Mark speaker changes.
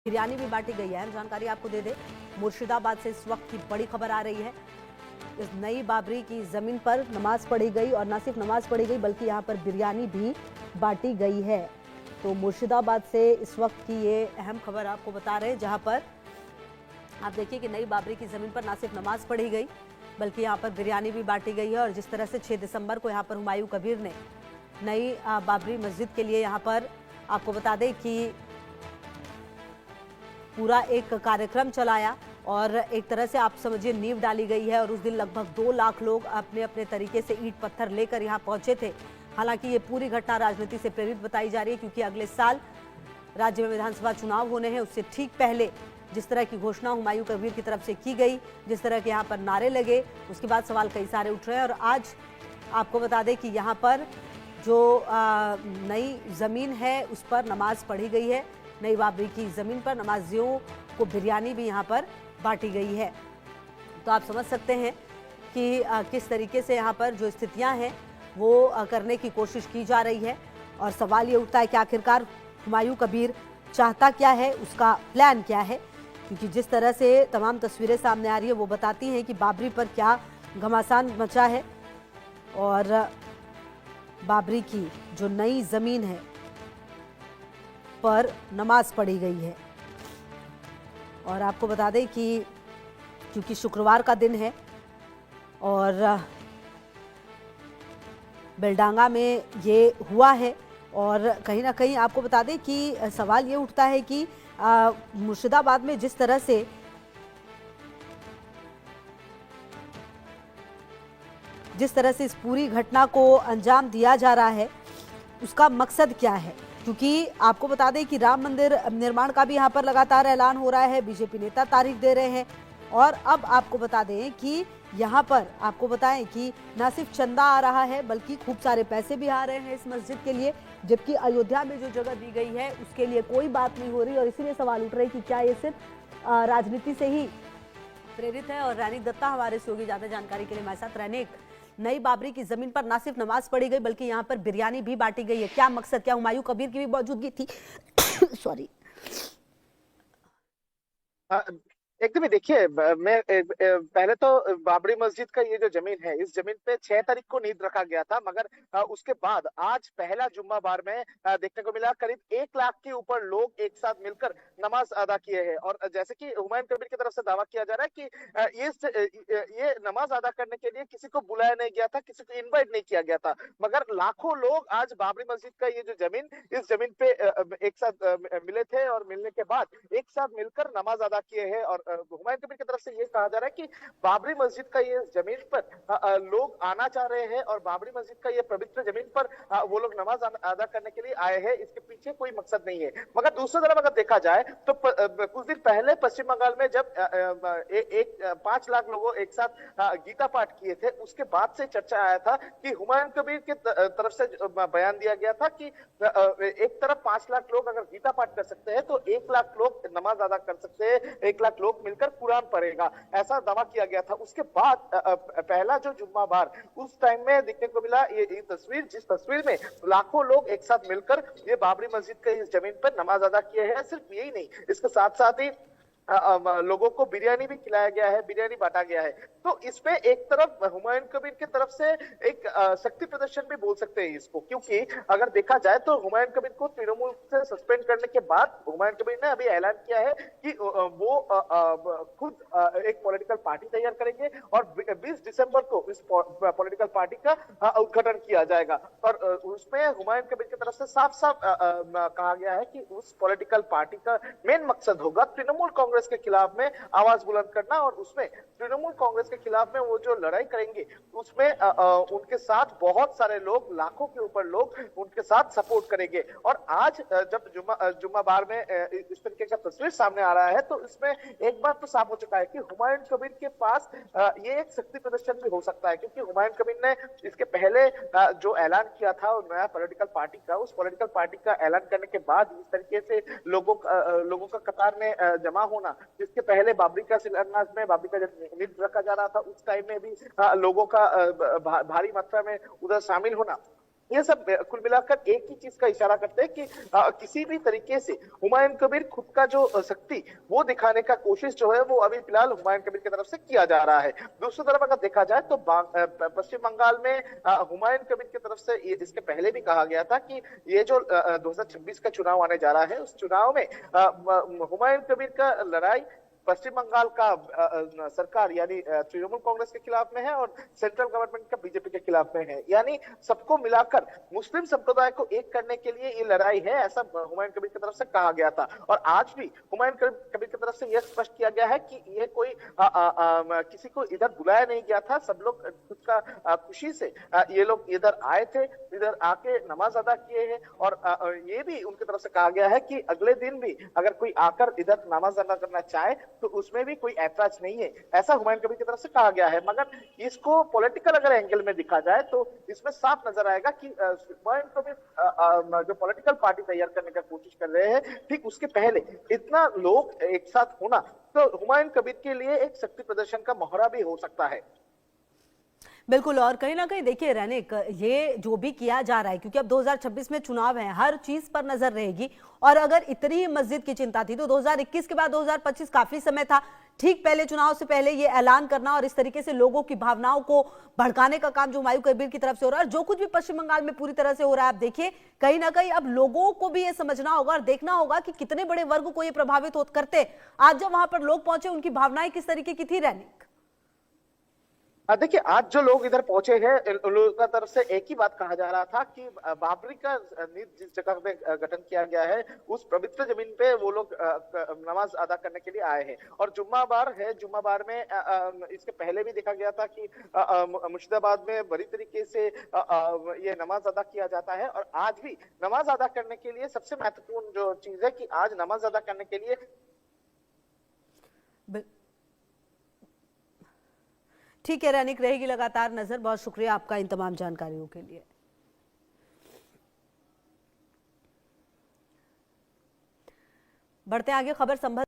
Speaker 1: बिरयानी भी बांटी गई है। अहम जानकारी आपको दे दे, मुर्शिदाबाद से इस वक्त की बड़ी खबर आ रही है। इस नई बाबरी की जमीन पर नमाज पढ़ी गई और न सिर्फ नमाज पढ़ी गई बल्कि यहाँ पर बिरयानी भी बांटी गई है। तो मुर्शिदाबाद से इस वक्त की ये अहम खबर आपको बता रहे हैं, जहाँ पर आप देखिए कि नई बाबरी की जमीन पर न सिर्फ नमाज पढ़ी गई बल्कि यहाँ पर बिरयानी भी बांटी गई है। और जिस तरह से 6 दिसंबर को यहाँ पर हुमायूं कबीर ने नई बाबरी मस्जिद के लिए यहाँ पर आपको बता दें कि पूरा एक कार्यक्रम चलाया और एक तरह से आप समझिए नींव डाली गई है। और उस दिन लगभग 2 लाख लोग अपने अपने तरीके से ईंट पत्थर लेकर यहाँ पहुंचे थे। हालांकि ये पूरी घटना राजनीति से प्रेरित बताई जा रही है, क्योंकि अगले साल राज्य में विधानसभा चुनाव होने हैं। उससे ठीक पहले जिस तरह की घोषणा हुमायूं कबीर की तरफ से की गई, जिस तरह के यहाँ पर नारे लगे, उसके बाद सवाल कई सारे उठ रहे हैं। और आज आपको बता दें कि यहाँ पर जो नई जमीन है उस पर नमाज पढ़ी गई है। नई बाबरी की जमीन पर नमाजियों को बिरयानी भी यहाँ पर बांटी गई है। तो आप समझ सकते हैं कि किस तरीके से यहाँ पर जो स्थितियाँ हैं वो करने की कोशिश की जा रही है। और सवाल ये उठता है कि आखिरकार हुमायूं कबीर चाहता क्या है, उसका प्लान क्या है, क्योंकि जिस तरह से तमाम तस्वीरें सामने आ रही है वो बताती हैं कि बाबरी पर क्या घमासान मचा है। और बाबरी की जो नई जमीन है पर नमाज पढ़ी गई है। और आपको बता दें कि क्योंकि शुक्रवार का दिन है और बेलडांगा में ये हुआ है, और कहीं ना कहीं आपको बता दें कि सवाल ये उठता है कि मुर्शिदाबाद में जिस तरह से इस पूरी घटना को अंजाम दिया जा रहा है, उसका मकसद क्या है। क्योंकि आपको बता दें कि राम मंदिर निर्माण का भी यहाँ पर लगातार ऐलान हो रहा है, बीजेपी नेता तारीख दे रहे हैं। और अब आपको बता दें कि यहाँ पर आपको बताएं कि न सिर्फ चंदा आ रहा है बल्कि खूब सारे पैसे भी आ रहे हैं इस मस्जिद के लिए, जबकि अयोध्या में जो जगह दी गई है उसके लिए कोई बात नहीं हो रही। और इसीलिए सवाल उठ रहे हैं कि क्या ये सिर्फ राजनीति से ही प्रेरित है। और रैनिक दत्ता हमारे सहयोगी ज्यादा जानकारी के लिए हमारे साथ। रैनिक, नई बाबरी की जमीन पर ना सिर्फ नमाज पढ़ी गई बल्कि यहाँ पर बिरयानी भी बांटी गई है, क्या मकसद, क्या हुमायूं कबीर की भी मौजूदगी थी? सॉरी।
Speaker 2: एकदम ही देखिए, पहले तो बाबरी मस्जिद का ये जो जमीन है, इस जमीन पे 6 तारीख को नींव रखा गया था, मगर उसके बाद आज पहला जुम्माबार में देखने को मिला करीब 1 लाख के ऊपर लोग एक साथ मिलकर नमाज अदा किए हैं। और जैसे कि हुमायूं कबीर की तरफ से दावा किया जा रहा है कि ये नमाज अदा करने के लिए किसी को बुलाया नहीं गया था, किसी को इन्वाइट नहीं किया गया था, मगर लाखों लोग आज बाबरी मस्जिद का ये जो जमीन, इस जमीन पे एक साथ मिले थे और मिलने के बाद एक साथ मिलकर नमाज अदा किए हैं। और हुमायूं कबीर की तरफ से ये कहा जा रहा है कि बाबरी मस्जिद का ये जमीन पर लोग आना चाह रहे हैं और बाबरी मस्जिद का ये पवित्र जमीन पर वो लोग नमाज अदा करने के लिए आए हैं। इसके पीछे कोई मकसद नहीं है। मगर दूसरी तरफ अगर देखा जाए तो कुछ दिन पहले पश्चिम बंगाल में जब 5 लाख लोगों एक साथ गीता पाठ किए थे, उसके बाद से चर्चा आया था कि हुमायूं कबीर की तरफ से बयान दिया गया था कि एक तरफ 5 लाख लोग अगर गीता पाठ कर सकते हैं तो 1 लाख लोग नमाज अदा कर सकते हैं, 1 लाख लोग मिलकर कुरान पढ़ेगा, ऐसा दावा किया गया था। उसके बाद पहला जो जुम्माबार उस टाइम में देखने को मिला ये तस्वीर, जिस तस्वीर में लाखों लोग एक साथ मिलकर ये बाबरी मस्जिद के इस जमीन पर नमाज अदा किए हैं। सिर्फ यही नहीं, इसके साथ साथ ही लोगों को बिरयानी भी खिलाया गया है, बिरयानी बांटा गया है। तो इसमें एक तरफ हुमायूं कबीर की तरफ से एक शक्ति प्रदर्शन भी बोल सकते हैं इसको, क्योंकि अगर देखा जाए तो हुमायूं कबीर को तृणमूल से सस्पेंड करने के बाद हुमायूं कबीर ने अभी ऐलान किया है कि वो खुद एक पॉलिटिकल पार्टी तैयार करेंगे और 20 दिसंबर को इस पॉलिटिकल पार्टी का उद्घाटन किया जाएगा। और उसमें हुमायूं कबीर की तरफ से साफ साफ कहा गया है कि उस पॉलिटिकल पार्टी का मेन मकसद होगा तृणमूल कांग्रेस के खिलाफ में आवाज बुलंद करना, और उसमें तृणमूल कांग्रेस के खिलाफ में वो जो लड़ाई करेंगे उसमें उनके साथ बहुत सारे लोग, लाखों के ऊपर लोग उनके साथ सपोर्ट करेंगे। और आज जब जुम्माबार में इस तरीके का तस्वीर सामने आ रहा है तो इसमें एक बात तो साफ हो चुका है कि हुमायूं कबीर के पास ये एक शक्ति प्रदर्शन भी हो सकता है, क्योंकि हुमायूं कबीर ने इसके पहले जो ऐलान किया था नया पॉलिटिकल पार्टी का, उस पॉलिटिकल पार्टी का ऐलान करने के बाद इस तरीके से लोगों का कतार में जमा होना, जिसके पहले बाबरी का शिलान्यास में, बाबरी का जब नींव रखा जा रहा था उस टाइम में भी लोगों का भारी मात्रा में उधर शामिल होना, ये सब कुल मिलाकर एक ही चीज का इशारा करते हैं कि किसी भी तरीके से हुमायूं कबीर खुद का जो शक्ति वो दिखाने का कोशिश जो है वो अभी फिलहाल हुमायूं कबीर की तरफ से किया जा रहा है। दूसरी तरफ अगर देखा जाए तो पश्चिम बंगाल में हुमायूं कबीर की तरफ से इसके पहले भी कहा गया था कि ये जो 2026 का चुनाव आने जा रहा है उस चुनाव में हुमायूं कबीर का लड़ाई पश्चिम बंगाल का सरकार यानी तृणमूल कांग्रेस के खिलाफ में है और सेंट्रल गवर्नमेंट का बीजेपी के खिलाफ में है, यानी सबको मिलाकर मुस्लिम संप्रदाय को एक करने के लिए ये लड़ाई है, ऐसा हुमायूं कबीर की तरफ से कहा गया था। और आज भी हुमायूं कबीर की तरफ से यह स्पष्ट किया गया है कि ये कोई किसी को इधर बुलाया नहीं गया था, सब लोग खुद का खुशी से ये लोग इधर आए थे, इधर आके नमाज अदा किए हैं। और ये भी उनकी तरफ से कहा गया है कि अगले दिन भी अगर कोई आकर इधर नमाज अदा करना चाहे तो उसमें भी कोई ऐतराज नहीं है, ऐसा हुमायूं कबीर की तरफ से कहा गया है। मगर इसको पॉलिटिकल अगर एंगल में देखा जाए तो इसमें साफ नजर आएगा कि हुमायूं कबीर जो पॉलिटिकल पार्टी तैयार करने का कोशिश कर रहे हैं, ठीक उसके पहले इतना लोग एक साथ होना तो हुमायूं कबीर के लिए एक शक्ति प्रदर्शन का मोहरा भी हो सकता है।
Speaker 1: बिल्कुल, और कहीं ना कहीं देखिए रैनिक, ये जो भी किया जा रहा है क्योंकि अब 2026 में चुनाव है, हर चीज पर नजर रहेगी। और अगर इतनी मस्जिद की चिंता थी तो 2021 के बाद 2025 काफी समय था, ठीक पहले चुनाव से पहले ये ऐलान करना और इस तरीके से लोगों की भावनाओं को भड़काने का काम जो हुमायूं कबीर की तरफ से हो रहा है, और जो कुछ भी पश्चिम बंगाल में पूरी तरह से हो रहा है, आप देखिए कहीं ना कहीं अब लोगों को भी ये समझना होगा और देखना होगा कि कितने बड़े वर्ग को ये प्रभावित करते। आज जब वहां पर लोग पहुंचे उनकी भावनाएं किस तरीके की थी रैनिक?
Speaker 2: देखिए आज जो लोग इधर पहुंचे हैं उन लोगों की तरफ से एक ही बात कहा जा रहा था कि बाबरी का नींव जिस जगह पे गठन किया गया है उस पवित्र जमीन पे वो लोग नमाज अदा करने के लिए आए हैं। और जुम्माबार है, जुम्माबार में इसके पहले भी देखा गया था कि मुर्शिदाबाद में बड़ी तरीके से ये नमाज अदा किया जाता है। और आज भी नमाज अदा करने के लिए सबसे महत्वपूर्ण जो चीज है कि आज नमाज अदा करने के लिए
Speaker 1: ठीक है रैनिक, रहेगी लगातार नजर। बहुत शुक्रिया आपका इन तमाम जानकारियों के लिए। बढ़ते आगे खबर संभल